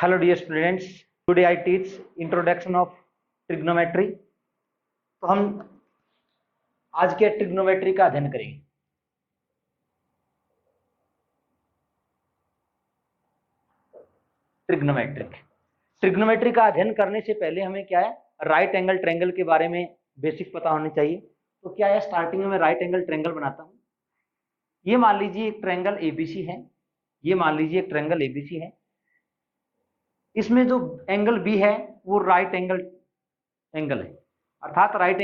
Hello dear students, today I teach introduction of trigonometry. तो हम आज के ट्रिग्नोमेट्री का अध्ययन करेंगे। ट्रिग्नोमेट्री का अध्ययन करने से पहले हमें क्या है, राइट एंगल ट्रायंगल के बारे में बेसिक पता होनी चाहिए। तो क्या है, स्टार्टिंग में मैं राइट एंगल ट्रायंगल बनाता हूँ। ये मान लीजिए एक ट्रायंगल एबीसी है, ये मान लीजिए एक ट्रायंगल एबीसी है। इसमें जो एंगल बी है वो राइट एंगल है, अर्थात राइट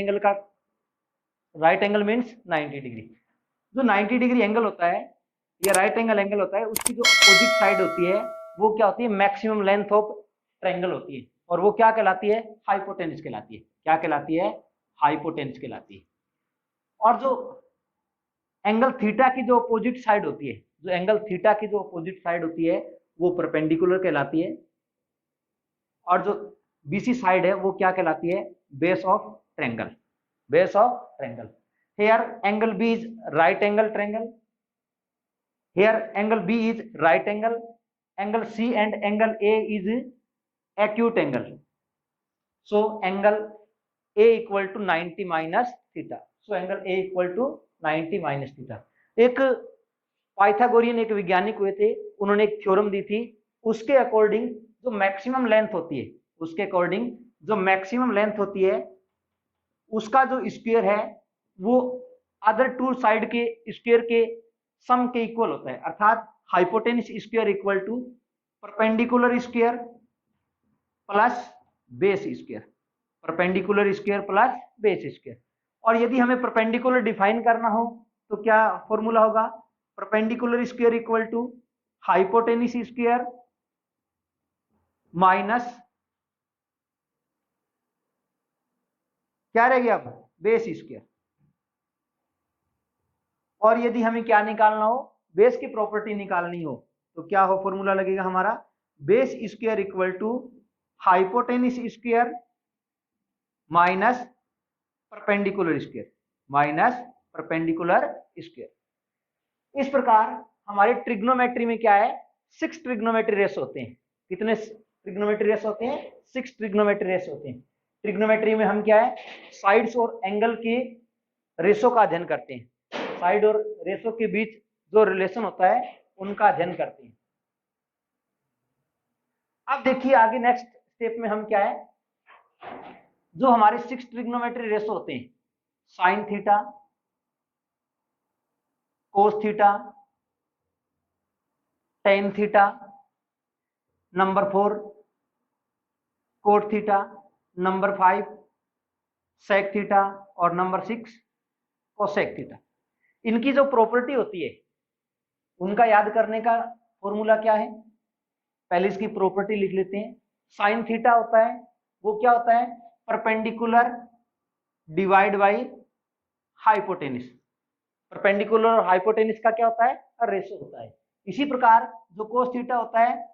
एंगल मीन्स 90 डिग्री। जो 90 डिग्री एंगल होता है या राइट एंगल होता है, उसकी जो अपोजिट साइड होती है वो क्या होती है, मैक्सिमम लेंथ ऑफ ट्रायंगल होती है, और वो क्या कहलाती है, हाइपोटेन्यूज कहलाती है। क्या कहलाती है? हाइपोटेन्यूज कहलाती है। और जो एंगल थीटा की जो अपोजिट साइड होती है, जो एंगल थीटा की जो अपोजिट साइड होती है वो परपेंडिकुलर कहलाती है। और जो बीसी साइड है वो क्या कहलाती है, base of triangle. Base of triangle. Here angle B is right angle triangle. Here angle B is right angle. Angle C and angle A is acute angle. So angle A equal to 90 minus theta. So angle A equal to 90 minus theta. एक Pythagorean एक वैज्ञानिक हुए थे, उन्होंने एक theorem दी थी। उसके according जो मैक्सिमम लेंथ होती है, उसके अकॉर्डिंग जो मैक्सिमम लेंथ होती है उसका जो स्क्वायर है वो अदर टू साइड के स्क्वायर के सम के इक्वल होता है। अर्थात hypotenuse square equal to perpendicular square plus base square, perpendicular square plus base square. और यदि हमें परपेंडिकुलर डिफाइन करना हो तो क्या फॉर्मूला होगा, perpendicular square equal to hypotenuse square minus क्या रह गया, अब बेस स्क्वायर। और यदि हमें क्या निकालना हो, बेस की प्रॉपर्टी निकालनी हो, तो क्या हो फॉर्मूला लगेगा हमारा, base square equal to hypotenuse square minus perpendicular square, minus perpendicular square. इस प्रकार हमारे ट्रिग्नोमेट्री में क्या है, 6 ट्रिग्नोमेट्री रेस होते हैं। कितने ट्रिग्नोमेट्री रेस होते हैं? 6 ट्रिग्नोमेट्री रेस होते हैं। ट्रिग्नोमेट्री में हम क्या है, साइड्स और एंगल के रेशो का अध्ययन करते हैं। साइड और रेशो के बीच जो रिलेशन होता है उनका अध्ययन करते हैं। अब देखिए आगे नेक्स्ट स्टेप में हम क्या है, जो हमारे 6 ट्रिग्नोमेट्री रेशो होते हैं, sine theta, cos theta, tan theta, number 4 cot theta, number 5 sec theta और नंबर 6 कोसेक थीटा। इनकी जो प्रॉपर्टी होती है उनका याद करने का फॉर्मूला क्या है, पहले इसकी प्रॉपर्टी लिख लेते हैं। साइन थीटा होता है वो क्या होता है, perpendicular divide by hypotenuse. Perpendicular और हाइपोटेन्यूज का क्या होता है, रेशो होता है। इसी प्रकार जो कोस थीटा होता है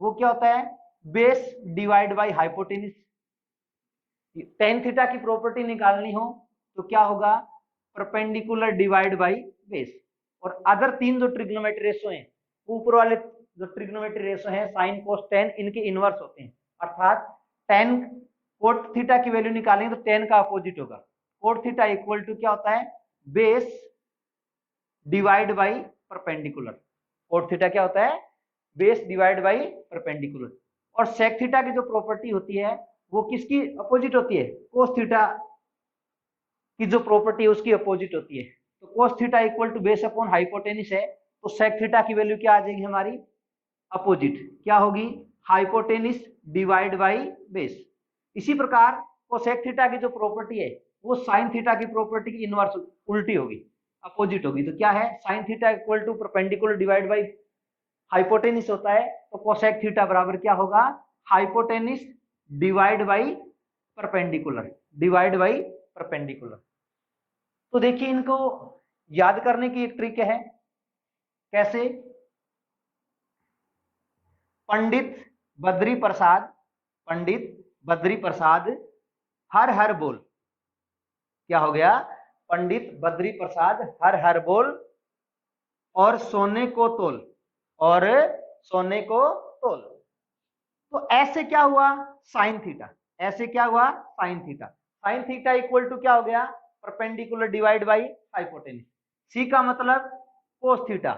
वो क्या होता है, base divide by hypotenuse. Ten theta की प्रॉपर्टी निकालनी हो तो क्या होगा, परपेंडिकुलर डिवाइड बाई बेस। और अदर 3 जो ट्रिग्नोमेट्री रेशो हैं, ऊपर वाले जो ट्रिग्नोमेट्री रेशो हैं साइन कोस टेन, इनके इनवर्स होते हैं। अर्थात टेन कोट थीटा की वैल्यू निकालेंगे तो टेन का अपोजिट होगा। कोट थीटा इक्वल टू क्या होता है, base divide by perpendicular. Cot theta क्या होता है, बेस डिवाइड बाई परपेंडिकुलर। और सेक थीटा की जो प्रॉपर्टी होती है वो किसकी अपोजिट होती है, कोस थीटा की जो प्रॉपर्टी है उसकी अपोजिट होती है। तो cos theta equal to base upon hypotenuse है, तो सेक थीटा की वैल्यू क्या आ जाएगी हमारी, अपोजिट। क्या होगी, हाइपोटेन्यूज डिवाइड बाई बेस। इसी प्रकार कोसेक थीटा की जो प्रॉपर्टी है वो साइन थीटा की प्रॉपर्टी की इनवर्स उल्टी होगी, अपोजिट होगी। तो क्या है, sine theta equal to perpendicular divide by hypotenuse होता है, तो कोसेक थीटा बराबर क्या होगा, hypotenuse divide by perpendicular, divide by perpendicular. तो देखिए इनको याद करने की एक ट्रिक है, कैसे, पंडित बद्री प्रसाद हर हर बोल। क्या हो गया, पंडित बद्री प्रसाद हर हर बोल और सोने को तोल, और सोने को तोल। तो ऐसे क्या हुआ, साइन थीटा, ऐसे क्या हुआ, sine theta, sine theta equal to क्या हो गया, perpendicular divide by hypotenuse. C का मतलब कोस थीटा,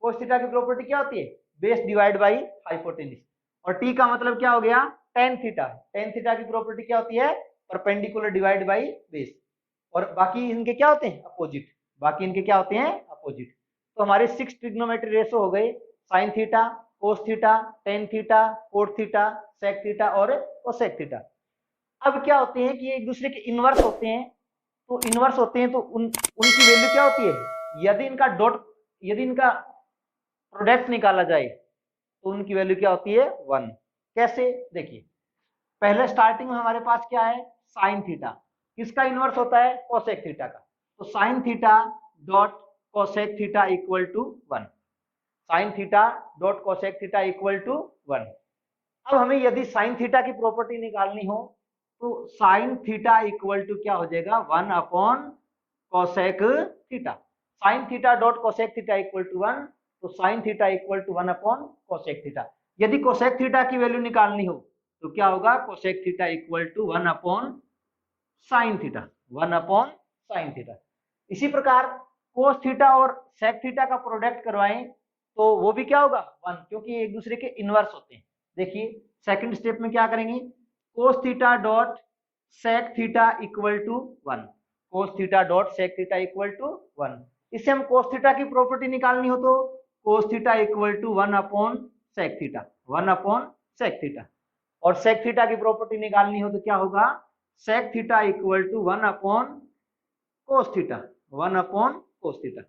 कोस थीटा की प्रॉपर्टी क्या होती है, बेस डिवाइड बाई हाइपोटेन्यूज। और टी का मतलब क्या हो गया, टेन थीटा, टेन थीटा की प्रॉपर्टी क्या होती है, परपेंडिकुलर डिवाइड बाई बेस। और बाकी इनके क्या होते हैं, अपोजिट, बाकी इनके क्या होते हैं, अपोजिट। तो हमारे 6 ट्रिग्नोमेट्री रेशो हो गए, sign theta, cos theta, tan theta, cot theta, sec theta और कोसेक थीटा। अब क्या होते हैं कि एक दूसरे के इनवर्स होते हैं, तो इनवर्स होते हैं तो उनकी वैल्यू क्या होती है, यदि इनका डॉट, यदि इनका प्रोडक्ट निकाला जाए तो उनकी वैल्यू क्या होती है, 1। कैसे, देखिए पहले स्टार्टिंग में हमारे पास क्या है, साइन थीटा, किसका इनवर्स होता है, कोसेक थीटा का। तो sine theta dot cosec theta equal to 1, sine theta dot cosec theta equal to 1। अब हमें यदि साइन थीटा की प्रॉपर्टी निकालनी हो तो साइन थीटा इक्वल टू क्या हो जाएगा, 1 upon cosec theta. Sine theta dot cosec theta equal to 1, तो sine theta equal to 1 upon cosec theta. यदि कोसेक थीटा की वैल्यू निकालनी हो तो क्या होगा, cosec theta equal to 1 upon sine theta, 1 upon sine theta. इसी प्रकार कोस थीटा और सेक थीटा का प्रोडक्ट करवाएं तो वो भी क्या होगा, 1, क्योंकि एक दूसरे के इनवर्स होते हैं। देखिए सेकंड स्टेप में क्या करेंगे, cos theta dot sec theta equal to 1, cos theta dot sec theta equal to 1। इससे हम कोस थीटा की प्रॉपर्टी निकालनी हो तो cos theta equal to 1 upon sec theta, 1 upon sec theta. और सेक थीटा की प्रॉपर्टी निकालनी हो तो क्या होगा, sec theta equal to 1 upon cos theta, 1 upon cos theta.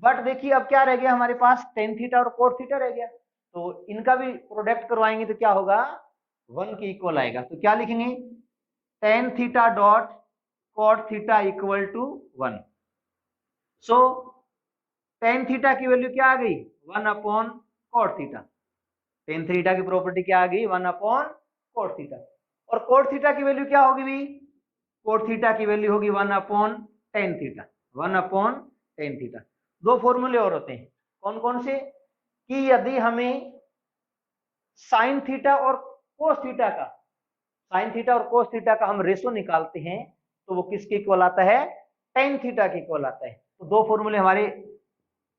But देखिए अब क्या रह गया हमारे पास, टेन थीटा और कोट थीटा रह गया, तो इनका भी प्रोडक्ट करवाएंगे तो क्या होगा, 1 के इक्वल आएगा। तो क्या लिखेंगे, tan theta dot cot theta equal to 1। So tan theta की वैल्यू क्या आ गई, 1 upon cot theta, tan theta की प्रॉपर्टी क्या आ गई, 1 अपॉन कोट थीटा। और कोट थीटा की वैल्यू क्या होगी भी, कोट थीटा की वैल्यू होगी 1 upon tan theta, 1 upon tan theta. दो फॉर्मूले और होते हैं, कौन कौन से, कि यदि हमें साइन थीटा और कोस थीटा का, साइन थीटा और कोस थीटा का हम रेशो निकालते हैं तो वो किसके इक्वल आता है, टेन थीटा के इक्वल आता है। तो दो फॉर्मूले हमारे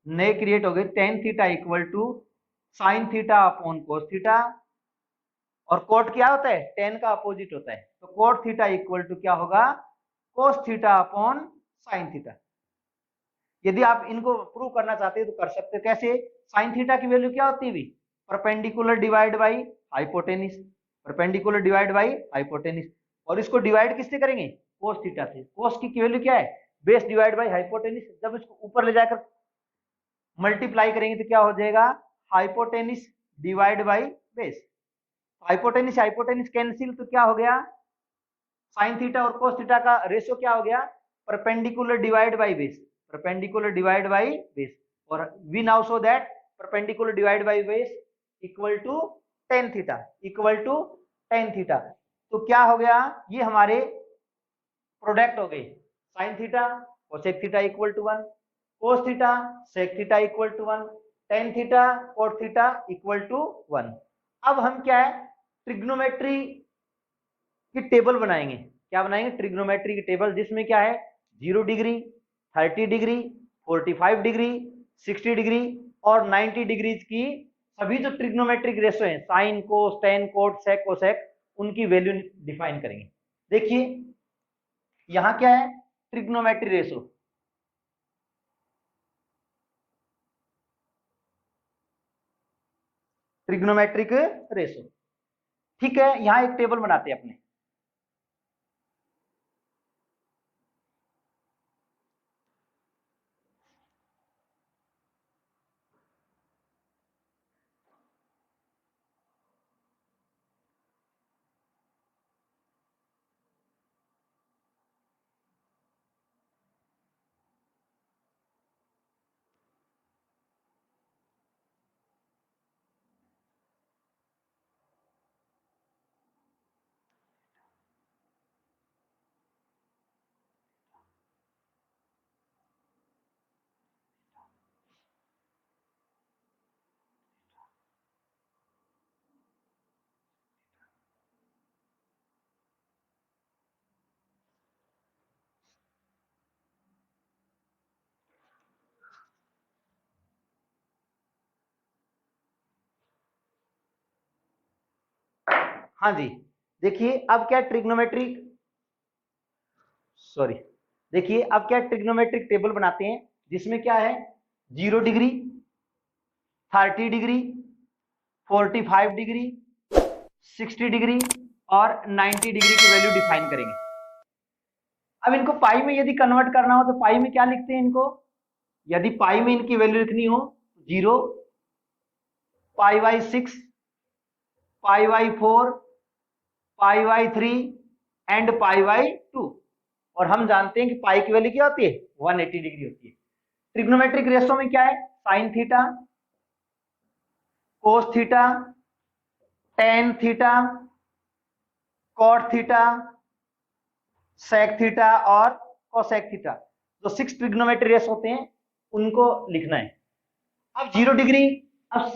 नए क्रिएट हो गए, tan theta equal to sine theta upon cos theta, और कोट क्या होता है, टेन का अपोजिट होता है, तो कोट थीटा इक्वल टू क्या होगा, cos theta upon sine theta. यदि आप इनको प्रूव करना चाहते हैं तो कर सकते हैं, कैसे, साइन थीटा की वैल्यू क्या होती है, perpendicular divide by hypotenuse, perpendicular divide by hypotenuse. और इसको डिवाइड किससे करेंगे, कोस थीटा से। कोस की वैल्यू क्या है, बेस डिवाइड बाई हाइपोटेनिस। जब इसको ऊपर ले जाकर मल्टीप्लाई करेंगे तो क्या हो जाएगा, hypotenuse divide by base. Hypotenuse hypotenuse cancel, तो क्या हो गया, साइन थीटा और कोस थीटा का रेशियो क्या हो गया, perpendicular divide by base, perpendicular divide by base. और we now show that perpendicular divide by base equal to tan theta, equal to tan theta. तो क्या हो गया, ये हमारे प्रोडक्ट हो गए, sign theta cosec theta equal to 1, cos theta sec theta equal to 1, tan theta cot theta equal to 1। अब हम क्या है, ट्रिग्नोमेट्री की टेबल बनाएंगे। क्या बनाएंगे, ट्रिग्नोमेट्री की टेबल, जिसमें क्या है, 0 डिग्री, 30 डिग्री, 45 डिग्री, 60 डिग्री और 90 डिग्रीज की सभी जो ट्रिग्नोमेट्रिक रेशो हैं, sine cos tan cot sec cosec, उनकी वैल्यू डिफाइन करेंगे। देखिए यहां क्या है, ट्रिग्नोमेट्री रेशो, ट्रिग्नोमेट्रिक रेशो, ठीक है। यहां एक टेबल बनाते हैं अपने, हाँ जी, देखिए अब क्या ट्रिग्नोमेट्रिक, सॉरी, देखिए अब क्या ट्रिग्नोमेट्रिक टेबल बनाते हैं जिसमें क्या है 0 डिग्री, 30 डिग्री, 45 डिग्री, 60 डिग्री और 90 डिग्री की वैल्यू डिफाइन करेंगे। अब इनको पाई में यदि कन्वर्ट करना हो तो पाई में क्या लिखते हैं इनको, यदि पाई में इनकी वैल्यू लिखनी हो 0, pi by 6, pi by 4, pi by 3 and pi by 2। और हम जानते हैं कि पाई की वैल्यू क्या होती है 180 डिग्री होती है। ट्रिग्नोमेट्रिक रेशो में क्या है sine theta, cos theta, tan theta, cot theta, sec theta और कोसेक थीटा, जो 6 ट्रिग्नोमेट्री रेस होते हैं उनको लिखना है। अब 0 डिग्री, अब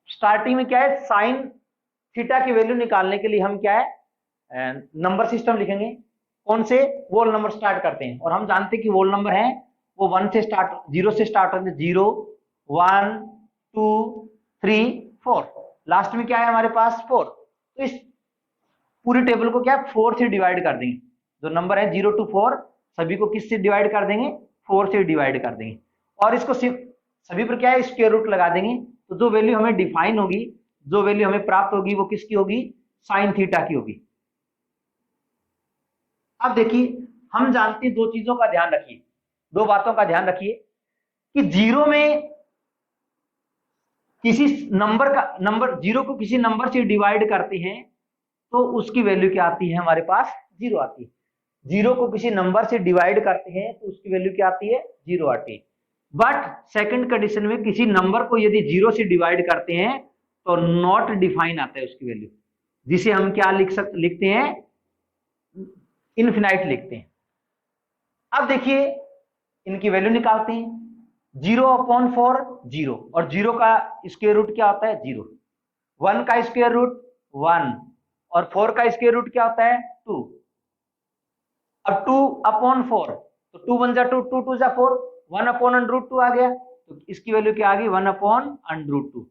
स्टार्टिंग में क्या है साइन थीटा की वैल्यू निकालने के लिए हम क्या है नंबर सिस्टम लिखेंगे। कौन से, वोल नंबर स्टार्ट करते हैं और हम जानते हैं कि वोल नंबर है वो 1 से स्टार्ट, 0 से स्टार्ट होते हैं, 0 1 2 3 4, लास्ट में क्या है हमारे पास 4। तो इस पूरी टेबल को क्या 4 से डिवाइड कर देंगे, जो नंबर है 0 to 4 सभी को किस से डिवाइड कर देंगे 4 से डिवाइड कर देंगे। और इसको सिर्फ सभी पर क्या है स्क्वायर रूट लगा देंगे। तो जो वैल्यू हमें डिफाइन होगी, जो वैल्यू हमें प्राप्त होगी वो किसकी होगी साइन थीटा की होगी। अब देखिए हम जानते हैं दो चीजों का ध्यान रखिए, दो बातों का ध्यान रखिए कि 0 में किसी नंबर का, नंबर 0 को किसी नंबर से डिवाइड करते हैं तो उसकी वैल्यू क्या आती है हमारे पास 0 आती है। 0 को किसी नंबर से डिवाइड करते हैं तो उसकी वैल्यू क्या आती है 0 आती है। बट सेकंड कंडीशन में किसी नंबर को यदि 0 से डिवाइड करते हैं तो नॉट डिफाइन आता है उसकी वैल्यू, जिसे हम क्या लिखते हैं इनफिनाइट लिखते हैं। अब देखिए इनकी वैल्यू निकालते हैं, 0/4 0, और 0 का स्क्वायर रूट क्या होता है 0, 1 का स्क्वायर रूट 1 और 4 का स्क्वायर रूट क्या होता है 2। अब 2/4 तो 2 1 जा 2, 2 2 जा 4, 1/√2 आ गया। तो इसकी वैल्यू क्या आ गई 1/√2।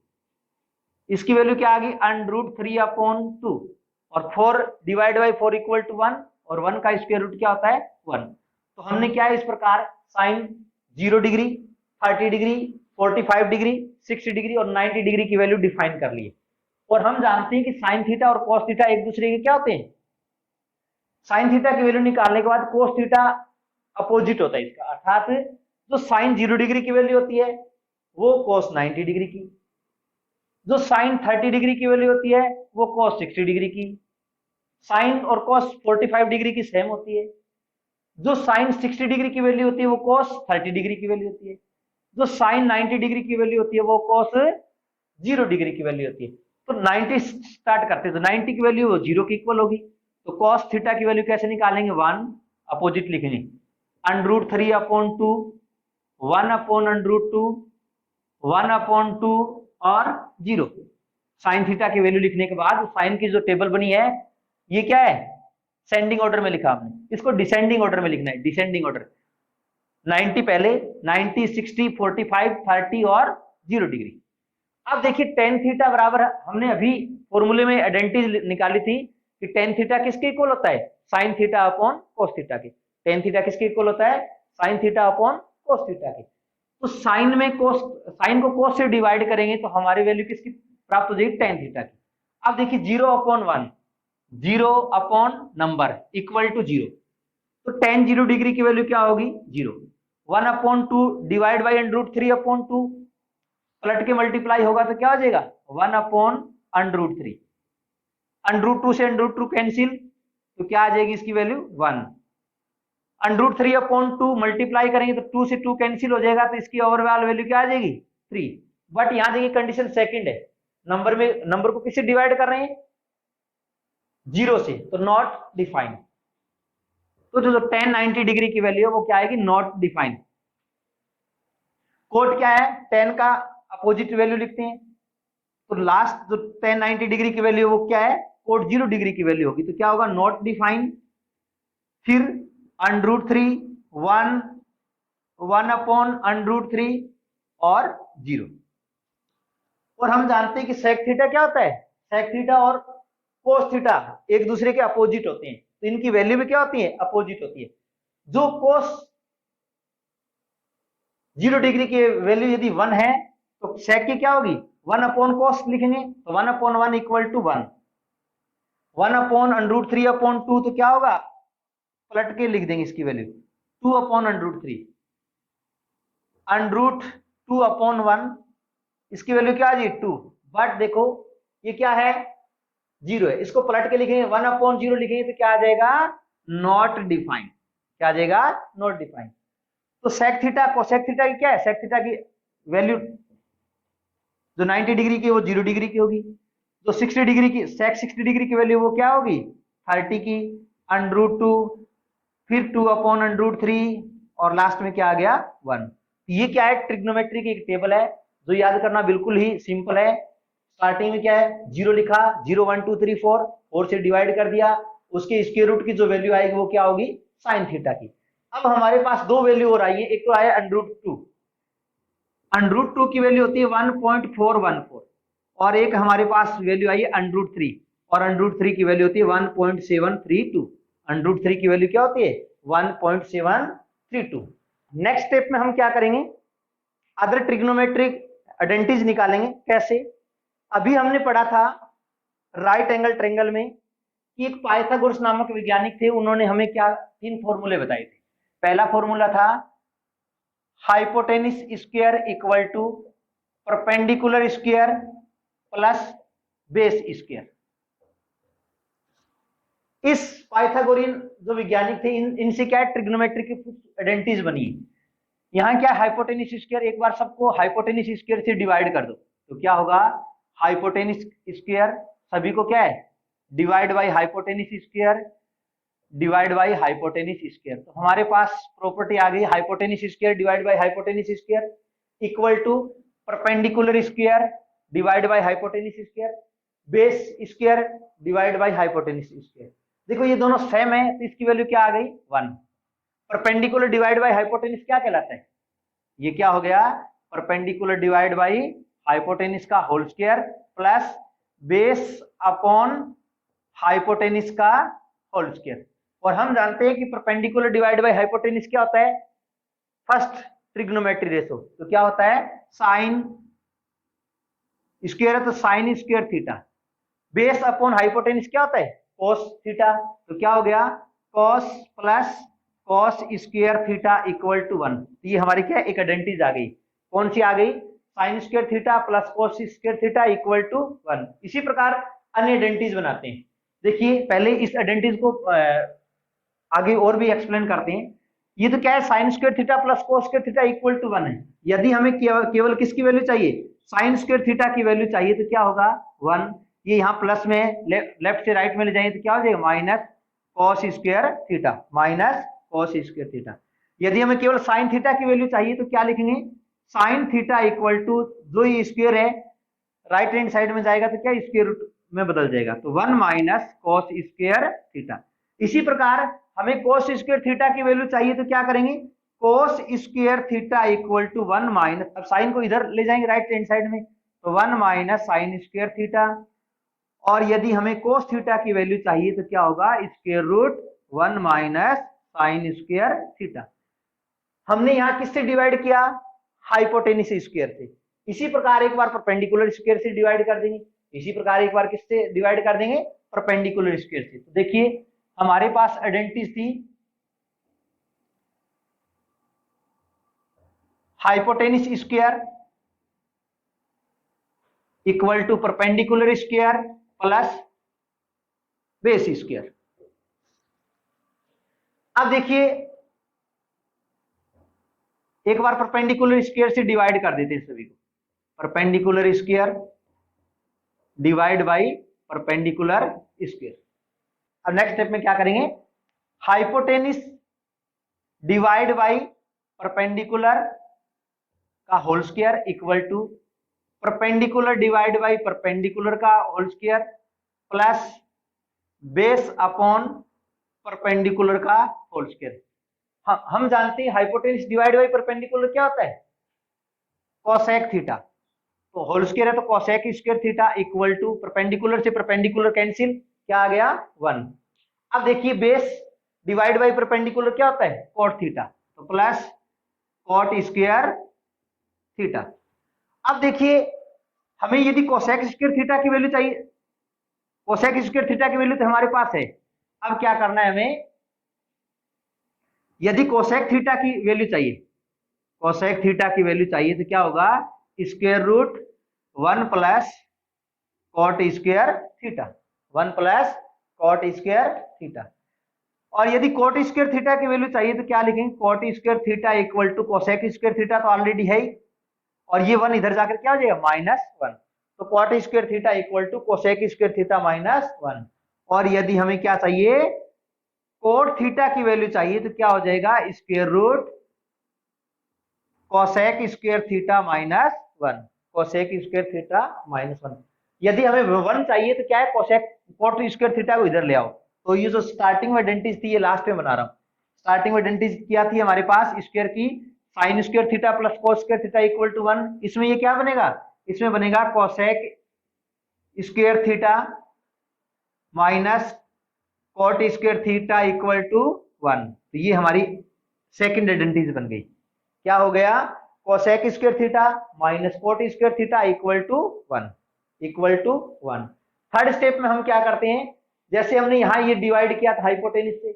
इसकी वैल्यू क्या आ गई √3/2 और 4 डिवाइड बाई 4 इक्वल टू 1 और 1 का स्क्वायर रूट क्या होता है 1। तो हमने क्या है इस प्रकार sine 0 degree, 30 degree, 45 degree, 60 degree और 90 डिग्री की वैल्यू डिफाइन कर ली है। और हम जानते हैं कि साइन थीटा और कॉस थीटा एक दूसरे के क्या होते हैं, साइन थीटा की वैल्यू निकालने के बाद कोस थीटा अपोजिट होता है इसका, अर्थात जो साइन 0 डिग्री की वैल्यू होती है वो कोस 90 डिग्री की, जो साइन 30 डिग्री की वैल्यू होती है वो कोस 60 डिग्री की, साइन और कोस 45 डिग्री की सेम होती है, जो साइन 60 डिग्री की वैल्यू होती है वो कोस 30 डिग्री की वैल्यू होती है, जो साइन 90 डिग्री की वैल्यू होती है वो कोस 0 डिग्री की वैल्यू होती है। तो 90 स्टार्ट करते हैं तो 90 की वैल्यू 0 की इक्वल होगी। तो कॉस थीटा की वैल्यू कैसे निकालेंगे 1, अपोजिट लिखेंगे √3/2, 1/√2, 1/2 और 0। साइन थीटा की वैल्यू लिखने के बाद साइन की जो टेबल बनी है ये क्या है सेंडिंग ऑर्डर में लिखा आपने, इसको डिसेंडिंग ऑर्डर में लिखना है, डिसेंडिंग ऑर्डर 90 पहले, 90 60 45 30 और 0 डिग्री। अब देखिए टेन थीटा बराबर, हमने अभी फॉर्मूले में आइडेंटिटी निकाली थी कि टेन थीटा किसके इक्वल होता है sine theta upon cos theta के। टेन थीटा किसके इक्वल होता है sine theta upon cos theta के। तो साइन में कोस, साइन को कोस से डिवाइड करेंगे तो हमारी वैल्यू किसकी प्राप्त हो जाएगी टेन थीटा की। अब देखिए 0/1, 0 अपॉन नंबर इक्वल टू 0, तो टेन 0 डिग्री की वैल्यू क्या होगी 0। 1/2 डिवाइड बाई √3/2, पलट के मल्टीप्लाई होगा तो क्या हो जाएगा 1/√3, √2 से √2 कैंसिल तो क्या आ जाएगी इसकी वैल्यू 1, √3/2 मल्टीप्लाई करेंगे तो 2 से 2 कैंसिल हो जाएगा तो इसकी ओवरऑल वैल्यू क्या आ जाएगी 3। बट यहां देखिए कंडीशन सेकंड है, नंबर में, नंबर को किससे डिवाइड कर रहे हैं 0 से, तो नॉट डिफाइंड। तो जो 10 90 डिग्री की वैल्यू है वो क्या आएगी नॉट डिफाइंड। कोट क्या है 10 का अपोजिट वैल्यू लिखते हैं, तो लास्ट जो 10 90 डिग्री की वैल्यू वो क्या है कोट 0 डिग्री की वैल्यू होगी, तो क्या होगा नॉट डिफाइंड, फिर √3 1, 1/√3 और 0। और हम जानते हैं कि सेक थीटा क्या होता है, सेक थीटा और कोस थीटा एक दूसरे के अपोजिट होते हैं, तो इनकी वैल्यू भी क्या होती है, अपोजिट होती है। जो कोस 0 डिग्री की वैल्यू यदि 1 है तो सेक की क्या होगी, 1 अपॉन कोस लिखेंगे, तो 1 upon 1 equal to 1, 1 upon √3 upon 2 तो क्या होगा, पलट के लिख देंगे इसकी वैल्यू 2 अपॉन √3, √2 अपॉन 1, इसकी वैल्यू क्या आ जाएगी 2, बट देखो ये क्या है, 0 है, इसको पलट के लिखेंगे 1 अपॉन 0 लिखेंगे तो क्या आ जाएगा, नॉट डिफाइंड, क्या आ जाएगा, नॉट डिफाइंड। तो सेक थीटा कोसेक थीटा की क्या है, सेक थीटा की वैल्यू जो 90 डिग्री की वो 0 डिग्री की होगी, जो 60 डिग्री की सेक 60 डिग्री की वैल्यू वो क्या होगी 30 की, √2, फिर 2 अपॉन √3 और लास्ट में क्या आ गया 1। ये क्या है, ट्रिग्नोमेट्री की एक टेबल है जो याद करना बिल्कुल ही सिंपल है। स्टार्टिंग में क्या है, 0 लिखा, 0 1 2 3 4 से डिवाइड कर दिया, उसके स्क्वायर रूट की जो वैल्यू आएगी वो क्या होगी, साइन थीटा की। अब हमारे पास दो वैल्यू और आई है, एक तो आया √2, √2 की वैल्यू होती है 1.414 और एक हमारे पास वैल्यू आई है √3 और √3 की वैल्यू होती है 1.732, √3 की वैल्यू क्या होती है 1.732। नेक्स्ट स्टेप में हम क्या करेंगे, अदर ट्रिग्नोमेट्रिक आइडेंटिटीज निकालेंगे। कैसे, अभी हमने पढ़ा था राइट एंगल ट्रायंगल में कि एक पाइथागोरस नामक वैज्ञानिक थे, उन्होंने हमें क्या 3 फॉर्मूले बताए थे। पहला फॉर्मूला था hypotenuse square equal to perpendicular square plus base square. इस पाइथागोरियन जो वैज्ञानिक थे इनसे क्या ट्रिग्नोमेट्री की आइडेंटिटीज बनी। यहाँ क्या हाइपोटेनिस स्क्वायर, एक बार सबको हाइपोटेनिस स्क्वायर से डिवाइड कर दो तो क्या होगा, हाइपोटेनिस स्क्वायर सभी को क्या है divide by hypotenuse square divide by hypotenuse square. तो हमारे पास प्रॉपर्टी आ गई hypotenuse square divide by hypotenuse square equal to perpendicular square divide by hypotenuse square base square divide by hypotenuse square. देखो ये दोनों सेम है तो इसकी वैल्यू क्या आ गई 1। परपेंडिकुलर डिवाइड बाय हाइपोटेनिस क्या कहलाता है, ये क्या हो गया परपेंडिकुलर डिवाइड बाय हाइपोटेनिस का whole square plus base upon hypotenuse का होल स्क्वायर। और हम जानते हैं कि परपेंडिकुलर डिवाइड बाय हाइपोटेनिस क्या होता है, फर्स्ट ट्रिग्नोमेट्री रेशो, तो क्या होता है साइन स्क्वायर है तो sine square theta, base upon hypotenuse क्या होता है कोस थीटा, तो क्या हो गया cos plus cos square theta equal to 1। ये हमारी क्या एक आइडेंटिटीज आ गई, कौन सी आ गई sine square theta plus cos square theta equal to 1। इसी प्रकार अन्य आइडेंटिटीज बनाते हैं। देखिए पहले इस आइडेंटिटीज को आगे और भी एक्सप्लेन करते हैं। ये तो क्या है sine square theta plus cos square theta equal to 1 है। यदि हमें केवल किसकी वैल्यू चाहिए साइन स्क्वायर थीटा की वैल्यू चाहिए तो क्या होगा 1। ये यहाँ प्लस में लेफ्ट से राइट में ले जाएंगे तो क्या हो जाएगा minus cos square theta minus cos square theta. यदि हमें केवल साइन थीटा की वैल्यू चाहिए तो क्या लिखेंगे साइन थीटा इक्वल टू जो ये स्क्वायर है राइट हैंड साइड में जाएगा तो क्या स्क्वायर रूट में बदल जाएगा तो 1 माइनस कॉस स्क्वायर थीटा। इसी प्रकार हमें कोस स्क्वायर थीटा की वैल्यू चाहिए तो क्या करेंगे cos square theta equal to 1 minus, अब साइन को इधर ले जाएंगे राइट हैंड साइड में तो 1 माइनस साइन स्क्वायर थीटा। और यदि हमें कोस थीटा की वैल्यू चाहिए तो क्या होगा square root 1 minus sine square theta. हमने यहाँ किससे डिवाइड किया हाइपोटेनिस स्क्वायर से। इसी प्रकार एक बार परपेंडिकुलर स्क्वायर से डिवाइड कर देंगे, इसी प्रकार एक बार किससे डिवाइड कर देंगे परपेंडिकुलर स्क्वायर से। तो देखिए हमारे पास आइडेंटिटीज थी hypotenuse square equal to perpendicular square plus base square. अब देखिए एक बार परपेंडिकुलर स्क्वायर से डिवाइड कर देते हैं सभी को, perpendicular square divide by perpendicular square. अब नेक्स्ट स्टेप में क्या करेंगे हाइपोटेनिस डिवाइड बाय परपेंडिकुलर का whole square equal to perpendicular divide by perpendicular का whole square plus base upon perpendicular का होल स्क्वायर। हम जानते हैं हाइपोटेनिस डिवाइड बाय परपेंडिकुलर क्या होता है कोसेक थीटा, तो होल स्क्वायर है तो cosec square theta equal to perpendicular से परपेंडिकुलर कैंसिल क्या आ गया 1। अब देखिए बेस डिवाइड बाई परपेंडिकुलर क्या होता है कॉट थीटा, तो प्लस कॉट स्क्वायर थीटा। अब देखिए हमें यदि कोसेक स्क्वायर थीटा की वैल्यू चाहिए, कोसेक स्क्वायर थीटा की वैल्यू तो हमारे पास है। अब क्या करना है हमें, यदि कोसेक थीटा की वैल्यू चाहिए, कोसेक थीटा की वैल्यू चाहिए तो क्या होगा square root 1 plus cot square theta, 1 plus cot square theta. और यदि कॉट स्क्वायर थीटा की वैल्यू चाहिए तो क्या लिखेंगे, cot square theta equal to cosec square theta तो ऑलरेडी है ही, और ये 1 इधर जाकर क्या हो जाएगा -1, तो cot square theta equal to cosec square theta -1। और यदि हमें क्या चाहिए कोट थीटा की वैल्यू चाहिए तो क्या हो जाएगा square root cosec square theta -1, cosec square theta -1। यदि हमें 1 चाहिए तो क्या है कोसेक कोट स्क्वायर थीटा को इधर ले आओ। तो ये जो स्टार्टिंग में आइडेंटिटी थी ये लास्ट में बना रहा हूं, स्टार्टिंग में आइडेंटिटी क्या थी हमारे पास स्क्वायर की sine square theta plus cos square theta equal to 1, इसमें ये क्या बनेगा, इसमें बनेगा cosec square theta minus cot square theta equal to 1। तो ये हमारी सेकंड आइडेंटिटी बन गई, क्या हो गया cosec square theta minus cot square theta equal to 1, equal to 1। Third step में हम क्या करते हैं, जैसे हमने यहां ये डिवाइड किया था हाइपोटेनिस से,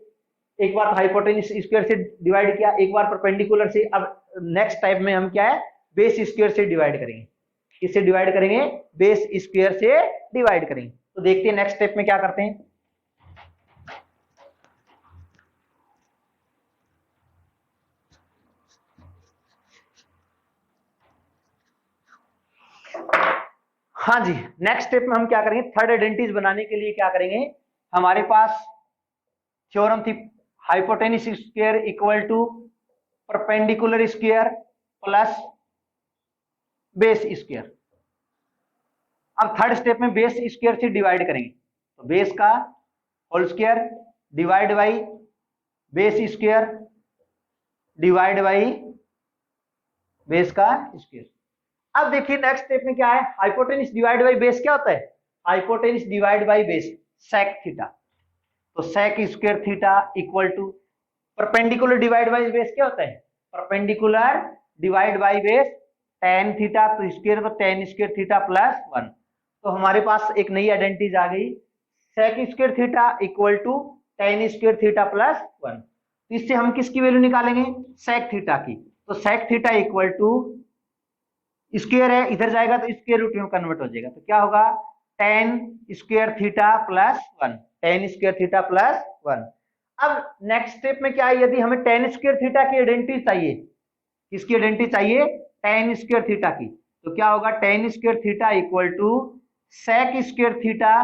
एक बार हाइपोटेनिस स्क्वायर से डिवाइड किया, एक बार परपेंडिकुलर से। अब नेक्स्ट टाइप में हम क्या है बेस स्क्वायर से डिवाइड करेंगे, किससे डिवाइड करेंगे बेस स्क्वायर से डिवाइड करेंगे। तो देखते हैं नेक्स्ट स्टेप में क्या करते हैं। हाँ जी, नेक्स्ट स्टेप में हम क्या करेंगे, थर्ड आइडेंटिटीज बनाने के लिए क्या करेंगे, हमारे पास थ्योरम थी hypotenuse square equal to perpendicular square plus base square. अब थर्ड स्टेप में बेस स्क्वायर से डिवाइड करेंगे, तो बेस का whole square divide by base square divide by base का स्क्वायर। अब देखिए नेक्स्ट स्टेप में क्या है, हाइपोटेनिस डिवाइड बाई बेस क्या होता है, hypotenuse divide by base sec theta, तो sec square theta equal to perpendicular divide by base क्या होता है, perpendicular divide by base tan theta, तो स्क्वायर तो tan स्क्वायर थीटा प्लस 1। तो हमारे पास एक नई आइडेंटिटी आ गई sec square theta equal to tan square theta plus 1। तो इससे हम किसकी वैल्यू निकालेंगे सेक थीटा की, तो sec theta equal to square है इधर जाएगा तो स्क्वायर रूट में कन्वर्ट हो जाएगा, तो क्या होगा tan square theta plus 1, tan square theta plus 1। अब नेक्स्ट स्टेप में क्या है, यदि हमें tan स्क्वायर थीटा की आइडेंटिटी चाहिए, किसकी आइडेंटिटी चाहिए tan स्क्वायर थीटा की, तो क्या होगा tan square theta equal to sec square theta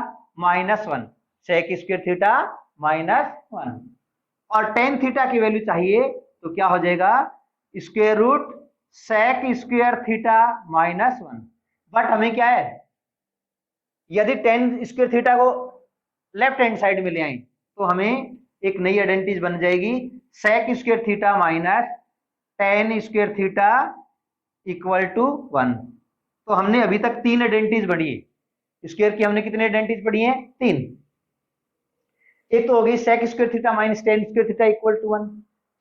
-1, sec square theta -1। और tan थीटा की वैल्यू चाहिए तो क्या हो जाएगा square root sec square theta -1। But हमें क्या है, यदि tan स्क्वायर थीटा को लेफ्ट हैंड साइड में ले आए तो हमें एक नई आइडेंटिटी बन जाएगी sec square theta minus tan square theta equal to 1। तो हमने अभी तक 3 आइडेंटिटीज पढ़ी है, स्क्वायर की हमने कितने आइडेंटिटीज पढ़ी है 3। एक तो हो गई sec square theta minus tan square theta equal to 1,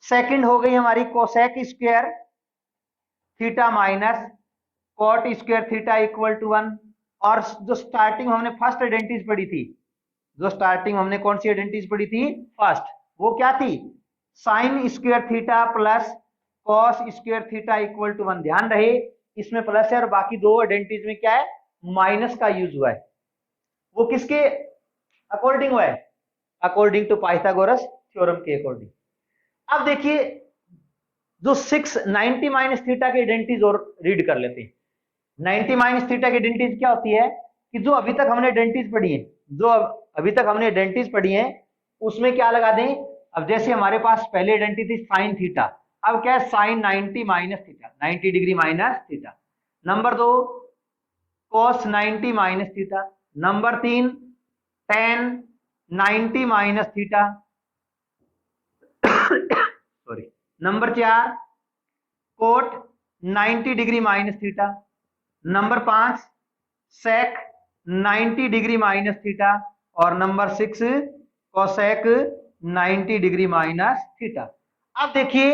second हो गई हमारी cosec square theta minus cot square theta equal to 1। और जो स्टार्टिंग हमने फर्स्ट आइडेंटिटीज पढ़ी थी, जो स्टार्टिंग हमने कौन सी आइडेंटिटीज पढ़ी थी फर्स्ट, वो क्या थी sine square theta plus cos square theta equal to 1। ध्यान रहे इसमें प्लस है और बाकी दो आइडेंटिटीज में क्या है माइनस का यूज हुआ है, वो किसके अकॉर्डिंग हुआ है, अकॉर्डिंग टू पाइथागोरस थ्योरम के अकॉर्डिंग। अब देखिए जो 90 माइनस थीटा की आइडेंटिटीज और रीड कर लेते हैं। 90 माइनस थीटा की आइडेंटिटीज क्या होती है कि जो अभी तक हमने आइडेंटिटीज पढ़ी है, जो अभी तक हमने आइडेंटिटीज पढ़ी है उसमें क्या लगा दें। अब जैसे हमारे पास पहले आइडेंटिटी थी साइन थीटा, अब क्या है sine 90 minus theta, 90 degree minus theta. Number 2 cos 90 minus theta. Number 3 tan 90 minus theta sorry. Number 4 cot 90 degree minus theta. Number 5 sec 90 degree minus theta. और number 6 cosec 90 degree minus theta. अब देखिए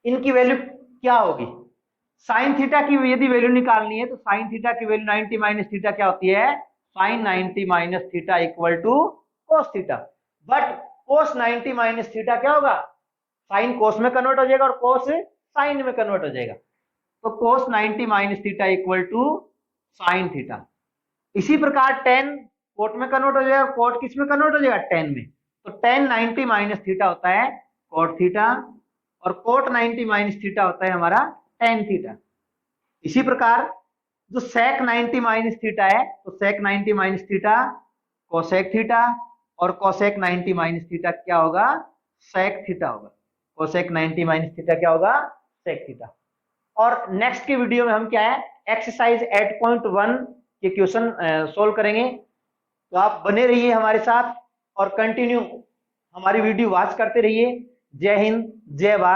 इनकी value क्या होगी। Sign theta की यदि value निकालनी है तो साइन थीटा की वैल्यू 90 माइनस थीटा क्या होती है, sine 90 minus theta equal to cos theta. But cos 90 minus theta क्या होगा, साइन कोस में कन्वर्ट हो जाएगा और कोस साइन में कन्वर्ट हो जाएगा। तो cos 90 minus theta equal to sine theta. इसी प्रकार टेन कोट में कन्वर्ट हो जाएगा, कोट किस में कन्वर्ट हो जाएगा, टेन में। तो टेन 90 माइनस थीटा होता है कोट थीटा और कोट 90 माइनस थीटा होता है हमारा टेन थीटा। इसी प्रकार जो सेक 90 माइनस थीटा है तो सेक 90 माइनस थीटा कोसेक थीटा और कोसेक 90 माइनस थीटा क्या होगा, सेक थीटा होगा। कोसेक 90 माइनस थीटा क्या होगा, सेक थीटा। और नेक्स्ट के वीडियो में हम क्या है एक्सरसाइज 8.1 के क्वेश्चन सोल्व करेंगे। तो आप बने रहिए हमारे साथ और कंटिन्यू हमारी वीडियो वॉच करते रहिए। जय हिंद, जय भारत।